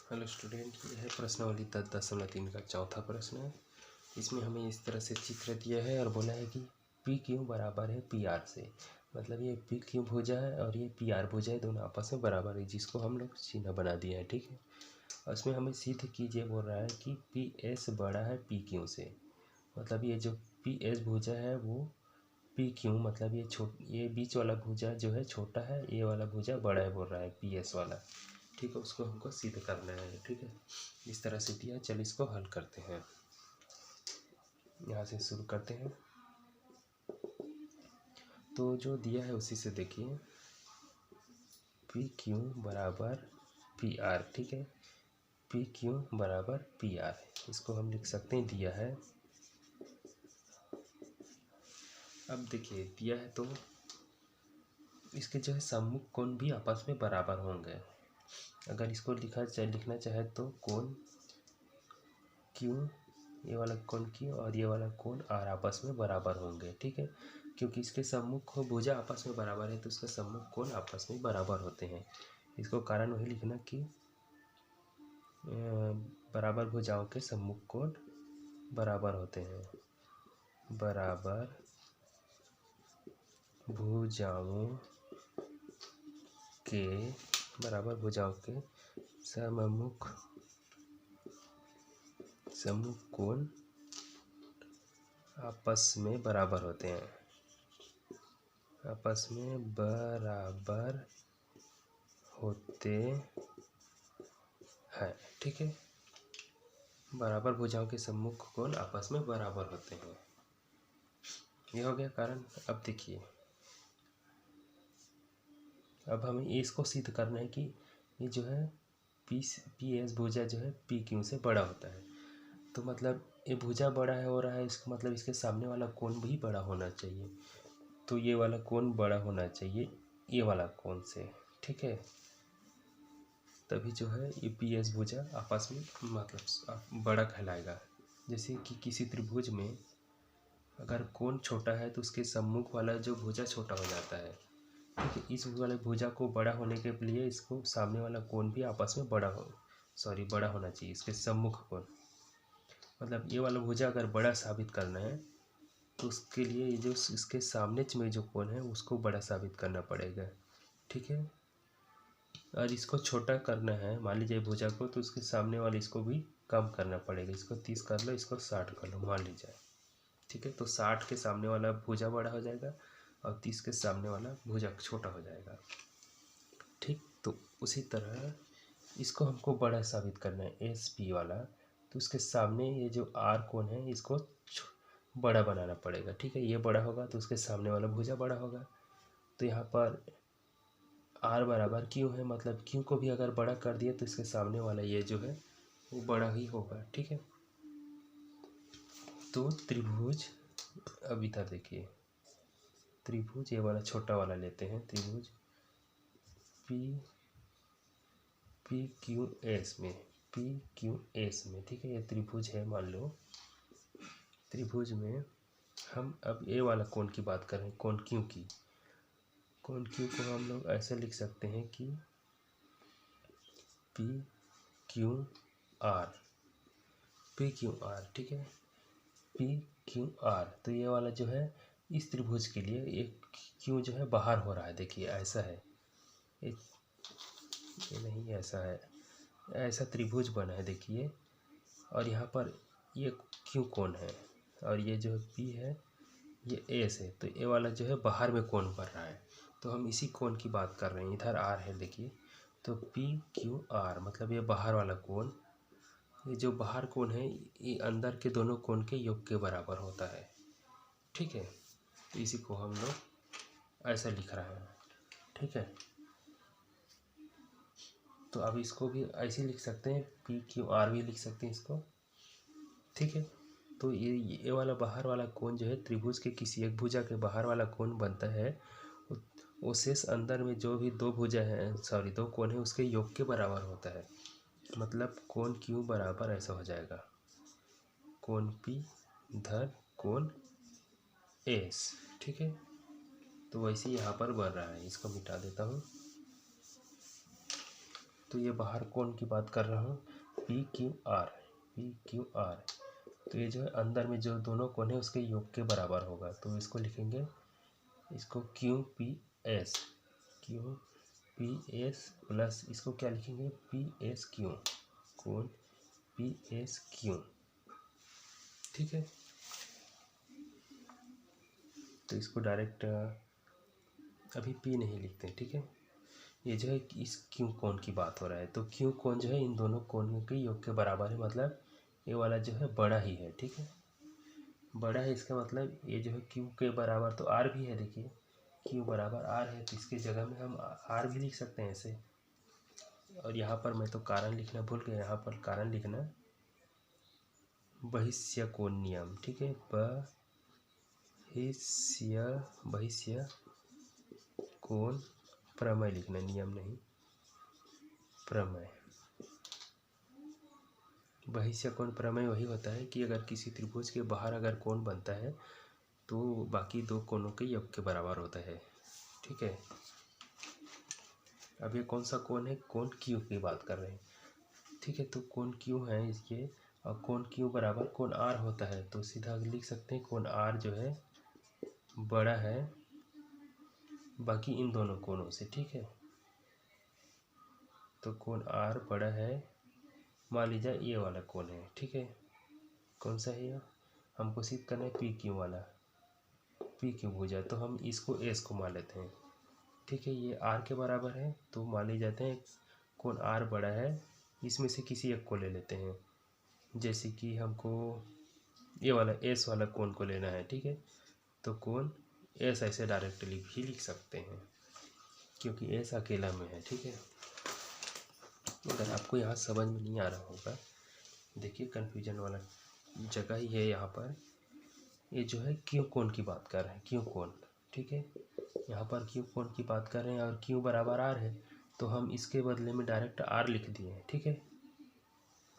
Hello student, यह है प्रश्नावली 10.3 का चौथा प्रश्न है। इसमें हमें इस तरह से चित्र दिया है और बोला है कि पी क्यू बराबर है पी आर से। मतलब ये पी क्यू भुजा है और ये पी आर भुजा है, दोनों आपस में बराबर है, जिसको हम लोग चिन्ह बना दिया है। ठीक है, और इसमें हमें सिद्ध कीजिए बोल रहा है कि पी एस बड़ा है पी क्यू से। मतलब ये जो पी एस भुजा है वो पी क्यू, मतलब ये बीच वाला भुजा जो है छोटा है, ये वाला भुजा बड़ा है बोल रहा है पी एस वाला। ठीक है, उसको हमको सिद्ध करना है। ठीक है, इस तरह से दिया। चल इसको हल करते हैं, यहाँ से शुरू करते हैं। तो जो दिया है उसी से देखिए, पी क्यू बराबर पी आर। ठीक है, पी क्यू बराबर पी आर, इसको हम लिख सकते हैं, दिया है। अब देखिए दिया है तो इसके जो है सम्मुख कोण भी आपस में बराबर होंगे। अगर इसको लिखना चाहे तो कोण क्यू, ये वाला कोण क्यू और ये वाला कोण आर आपस में बराबर होंगे। ठीक है, क्योंकि इसके सम्मुख भुजा आपस में बराबर है तो इसके सम्मुख कोण आपस में बराबर होते हैं। इसको कारण वही लिखना कि बराबर भुजाओं के सम्मुख कोण बराबर होते हैं। बराबर भुजाओं के सम्मुख कोण आपस में बराबर होते हैं। आपस में बराबर होते हैं। ठीक है, बराबर भुजाओं के सम्मुख कोण आपस में बराबर होते हैं, ये हो गया कारण। अब देखिए, अब हमें इसको सिद्ध करना है कि ये जो है पी एस भुजा जो है पी क्यू से बड़ा होता है। तो मतलब ये भुजा बड़ा है हो रहा है, इसका मतलब इसके सामने वाला कोण भी बड़ा होना चाहिए। तो ये वाला कोण बड़ा होना चाहिए ये वाला कोण से। ठीक है, तभी जो है ये पी एस भुजा आपस में मतलब बड़ा कहलाएगा। जैसे कि किसी त्रिभुज में अगर कोण छोटा है तो उसके सम्मुख वाला जो भुजा छोटा हो जाता है। ठीक है, इस वाले भुजा को बड़ा होने के लिए इसको सामने वाला कोण भी आपस में बड़ा होना चाहिए, इसके सम्मुख कोण। मतलब ये वाला भुजा अगर बड़ा साबित करना है तो उसके लिए ये जो इसके सामने में जो कोण है उसको बड़ा साबित करना पड़ेगा। ठीक है, और इसको छोटा करना है, मान लीजिए भुजा को, तो उसके सामने वाले इसको भी कम करना पड़ेगा। इसको 30 कर लो, इसको 60 कर लो, मान लीजिए। ठीक है, तो 60 के सामने वाला भुजा बड़ा हो जाएगा और 30 के सामने वाला भुजा छोटा हो जाएगा। ठीक, तो उसी तरह इसको हमको बड़ा साबित करना है एस पी वाला, तो उसके सामने ये जो आर कोण है इसको बड़ा बनाना पड़ेगा। ठीक है, ये बड़ा होगा तो उसके सामने वाला भुजा बड़ा होगा। तो यहाँ पर आर बराबर क्यू है, मतलब क्यू को भी अगर बड़ा कर दिए तो इसके सामने वाला ये जो है वो बड़ा ही होगा। ठीक है, तो त्रिभुज, अब इधर देखिए, त्रिभुज ये वाला छोटा वाला लेते हैं, त्रिभुज पी क्यू एस में, ठीक है, ये त्रिभुज है। मान लो त्रिभुज में हम अब ए वाला कोण की बात कर रहे हैं, कोण क्यू की। कोण क्यू को हम लोग ऐसे लिख सकते हैं कि पी क्यू आर, ठीक है, पी क्यू आर। तो ये वाला जो है इस त्रिभुज के लिए एक क्यू जो है बाहर हो रहा है। देखिए ऐसा है, ये नहीं ऐसा है, ऐसा त्रिभुज बना है देखिए, और यहाँ पर ये क्यू कोण है और ये जो पी है ये एस है। तो ये वाला जो है बाहर में कोण बन रहा है, तो हम इसी कोण की बात कर रहे हैं। इधर आर है देखिए, तो पी क्यू आर मतलब ये बाहर वाला कोण, ये जो बाहर कोण है ये अंदर के दोनों कोण के योग के बराबर होता है। ठीक है, तो इसी को हम लोग ऐसा लिख रहे हैं। ठीक है, तो अब इसको भी ऐसे लिख सकते हैं, पी क्यू आर भी लिख सकते हैं इसको। ठीक है, तो ये वाला बाहर वाला कोण जो है त्रिभुज के किसी एक भुजा के बाहर वाला कोण बनता है, वो शेष अंदर में जो भी दो कोण है उसके योग के बराबर होता है। मतलब कोण क्यू बराबर ऐसा हो जाएगा, कोण पी धन कोण एस। ठीक है, तो वैसे यहाँ पर बन रहा है, इसको मिटा देता हूँ। तो ये बाहर कोण की बात कर रहा हूँ, P Q R, P Q R. तो ये जो है अंदर में जो दोनों कोण है उसके योग के बराबर होगा। तो इसको लिखेंगे, इसको Q P S, Q P S plus इसको क्या लिखेंगे, पी एस क्यू, कोण पी एस क्यू। ठीक है, तो इसको डायरेक्ट अभी पी नहीं लिखते। ठीक है, ये जो है इस क्यू कोण की बात हो रहा है। तो क्यू कोण जो है इन दोनों कोणों के योग के बराबर है, मतलब ये वाला जो है बड़ा ही है। ठीक है, बड़ा है इसका मतलब ये जो है क्यू के बराबर तो आर भी है। देखिए क्यू बराबर आर है, तो इसके जगह में हम आर भी लिख सकते हैं ऐसे। और यहाँ पर मैं तो कारण लिखना भूल गया, यहाँ पर कारण लिखना बहिष्य कोण नियम। ठीक है, बहिष्य कोण प्रमेय लिखना, नियम नहीं, प्रमेय। बहिष्य कोण प्रमेय वही होता है कि अगर किसी त्रिभुज के बाहर अगर कोण बनता है तो बाकी दो कोणों के योग के बराबर होता है। ठीक है, अब ये कौन सा कोण है, कोण क्यू की बात कर रहे हैं। ठीक है, तो कोण क्यू है इसके, और कोण क्यू बराबर कोण आर होता है। तो सीधा लिख सकते हैं कोण आर जो है बड़ा है बाकी इन दोनों कोणों से। ठीक है, तो कोण आर बड़ा है, मान लीजिए ये वाला कोण है। ठीक है, कौन सा है ये, हमको सिद्ध करना है पी क्यू वाला, पी क्यू भुजा। तो हम इसको एस को मान लेते हैं। ठीक है, ये आर के बराबर है, तो मान ली जाते हैं कोण आर बड़ा है, इसमें से किसी एक को ले लेते हैं। जैसे कि हमको ये वाला एस वाला कोण को लेना है। ठीक है, तो कोण एस ऐसे डायरेक्टली भी लिख सकते हैं क्योंकि एस अकेला में है। ठीक है, अगर आपको यहाँ समझ में नहीं आ रहा होगा, देखिए कन्फ्यूजन वाला जगह ही है यहाँ पर। ये जो है क्यू कोण की बात कर रहे हैं, क्यू कोण। ठीक है, यहाँ पर क्यू कोण की बात कर रहे हैं और क्यू बराबर आर है, तो हम इसके बदले में डायरेक्ट आर लिख दिए हैं। ठीक है,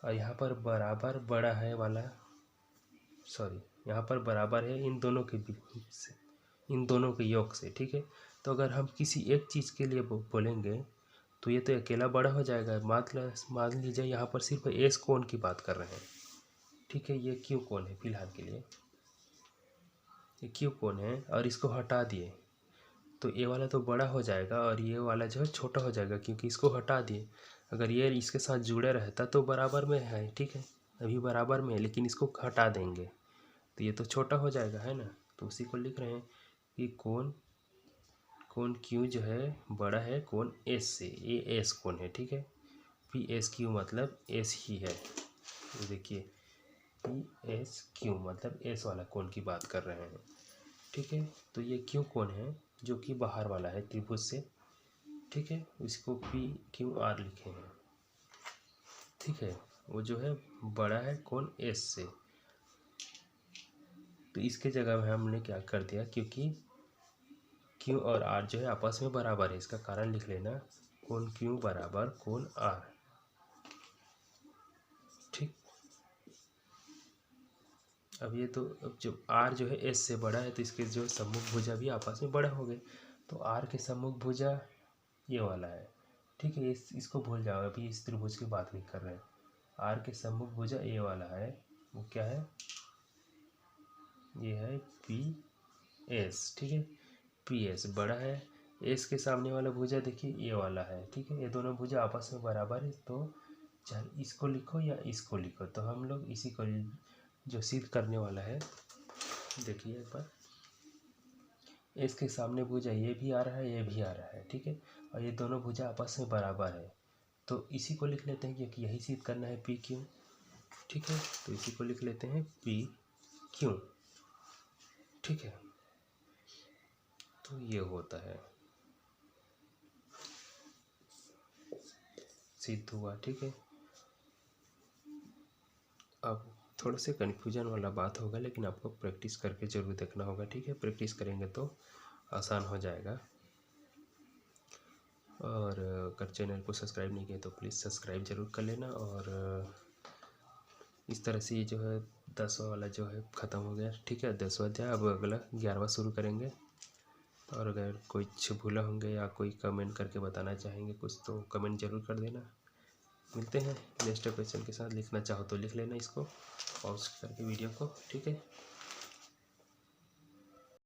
और यहाँ पर बराबर बड़ा है वाला, सॉरी यहाँ पर बराबर है इन दोनों के बीच से, इन दोनों के योग से। ठीक है, तो अगर हम किसी एक चीज़ के लिए बोलेंगे तो ये तो अकेला बड़ा हो जाएगा। मान लीजिए यहाँ पर सिर्फ एस कोण की बात कर रहे हैं। ठीक है, ये क्यू कोण है फिलहाल के लिए, ये क्यू कोण है और इसको हटा दिए तो ये वाला तो बड़ा हो जाएगा और ये वाला जो है छोटा हो जाएगा क्योंकि इसको हटा दिए। अगर ये इसके साथ जुड़े रहता तो बराबर में है। ठीक है, अभी बराबर में है लेकिन इसको हटा देंगे तो ये तो छोटा हो जाएगा, है ना। तो उसी को लिख रहे हैं कि कोण क्यू जो है बड़ा है कोण एस से, ये एस कोण है। ठीक है, पी एस क्यू मतलब एस ही है। तो देखिए पी एस क्यू मतलब एस वाला कोण की बात कर रहे हैं। ठीक है, तो ये क्यू कोण है जो कि बाहर वाला है त्रिभुज से। ठीक है, इसको पी क्यू आर लिखे हैं। ठीक है, वो जो है बड़ा है कोण एस से, तो इसके जगह में हमने क्या कर दिया, क्योंकि क्यू और आर जो है आपस में बराबर है, इसका कारण लिख लेना, कोण क्यू बराबर कोण आर। ठीक, अब ये तो अब जब आर जो है एस से बड़ा है तो इसके जो सम्मुख भुजा भी आपस में बड़ा हो गए। तो आर के सम्मुख भुजा ये वाला है। ठीक है, इसको भूल जाओ, अभी इस त्रिभुज की बात नहीं कर रहे हैं। आर के सम्मुख भुजा ये वाला है, वो क्या है, ये है पी एस। ठीक है, पी एस बड़ा है, एस के सामने वाला भुजा देखिए ये वाला है। ठीक है, ये दोनों भुजा आपस में बराबर है, तो चाहे इसको लिखो या इसको लिखो, तो हम लोग इसी को जो सिद्ध करने वाला है, देखिए एक बार, एस के सामने भुजा ये भी आ रहा है ये भी आ रहा है। ठीक है, और ये दोनों भुजा आपस में बराबर है, तो इसी को लिख लेते हैं क्योंकि यही सिद्ध करना है पी क्यू। ठीक है, तो इसी को लिख लेते हैं पी क्यू। ठीक है, तो ये होता है, सिद्ध हुआ। ठीक है, अब थोड़ा से कन्फ्यूजन वाला बात होगा लेकिन आपको प्रैक्टिस करके जरूर देखना होगा। ठीक है, प्रैक्टिस करेंगे तो आसान हो जाएगा। और अगर चैनल को सब्सक्राइब नहीं किया तो प्लीज़ सब्सक्राइब ज़रूर कर लेना। और इस तरह से ये जो है 10वां वाला जो है ख़त्म हो गया। ठीक है, 10वां अध्याय, अब अगला 11वां शुरू करेंगे। और अगर कुछ भूला होंगे या कोई कमेंट करके बताना चाहेंगे कुछ तो कमेंट ज़रूर कर देना। मिलते हैं नेक्स्ट क्वेश्चन के साथ। लिखना चाहो तो लिख लेना इसको पॉज करके वीडियो को, ठीक है।